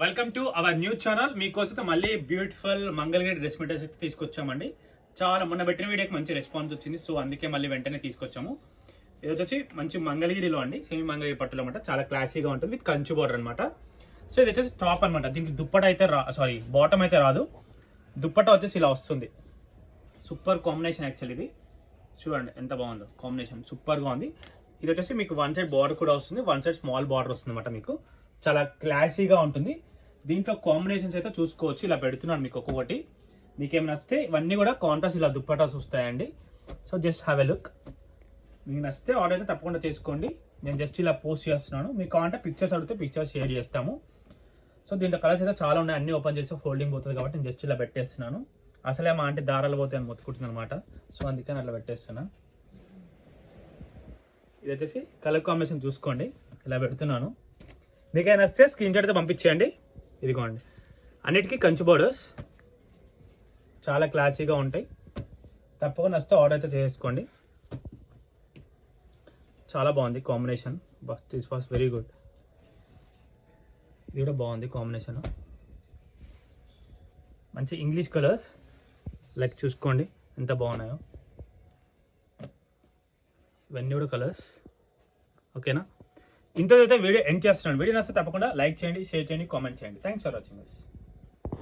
Welcome to our new channel. మీకోసం మళ్ళీ beautiful Mangalagiri dress materials అయితే తీసుకొచ్చామండి. చాలా మొన్న పెట్టిన వీడియోకి మంచి రెస్పాన్స్ వచ్చింది, సో అందుకే మళ్ళీ వెంటనే తీసుకొచ్చాము. ఇది వచ్చేసి మంచి మంగళగిరిలో అండి, సెమీ మంగళగిరి పట్టులో అనమాట. చాలా క్లాసీగా ఉంటుంది విత్ కంచు బోర్డర్ అనమాట. సో ఇది వచ్చేసి టాప్ అనమాట. దీనికి దుప్పట అయితే బాటమ్ అయితే రాదు. దుప్పట వచ్చేసి ఇలా వస్తుంది. Super combination actual. ఇది చూడండి ఎంత బాగుందో కాంబినేషన్, సూపర్గా ఉంది. ఇది వచ్చేసి మీకు వన్ సైడ్ బార్డర్ కూడా వస్తుంది, వన్ సైడ్ స్మాల్ బార్డర్ వస్తుంది అనమాట. మీకు చాలా క్లాసీగా ఉంటుంది. దీంట్లో కాంబినేషన్స్ అయితే చూసుకోవచ్చు. ఇలా పెడుతున్నాను మీకు ఒక్కొక్కటి. మీకేమైనా నచ్చితే ఇవన్నీ కూడా కాంట్రాస్ట్ ఇలా దుప్పటాస్ వస్తాయండి. So just have a look. మీకు నచ్చితే ఆర్డర్ అయితే తప్పకుండా చేసుకోండి. నేను జస్ట్ ఇలా పోస్ట్ చేస్తున్నాను. మీకు కావాలంటే పిక్చర్స్ అడిగితే పిక్చర్స్ షేర్ చేస్తాము. సో దీంట్లో కలర్స్ అయితే చాలా ఉన్నాయి. అన్ని ఓపెన్ చేస్తే ఫోల్డింగ్ పోతుంది కాబట్టి నేను జస్ట్ ఇలా పెట్టేస్తున్నాను. అసలే మా అంటే దారాలు పోతే అని మొత్తుకుంటుంది అనమాట. సో అందుకని అట్లా పెట్టేస్తున్నాను. ఇది వచ్చేసి కలర్ కాంబినేషన్ చూసుకోండి. ఇలా పెడుతున్నాను. మీకైనా నచ్చితే స్క్రీన్ షాట్ అయితే పంపించేయండి. ఇదిగోండి, అన్నిటికీ కంచు బోర్డర్స్ చాలా క్లాసీగా ఉంటాయి. తప్పకుండా నచ్చితే ఆర్డర్ అయితే చేసుకోండి. చాలా బాగుంది combination. But this was very good. ఇది కూడా బాగుంది కాంబినేషన్. మంచి ఇంగ్లీష్ కలర్స్ లైక్ చూసుకోండి ఎంత బాగున్నాయో. ఇవన్నీ కూడా కలర్స్. ఓకేనా? ఇంతైతే వీడియో ఎండ్ చేస్తున్నాను. వీడియో నచ్చితే తప్పకుండా లైక్ చేయండి, షేర్ చేయండి, కామెంట్ చేయండి. Thanks for watching this.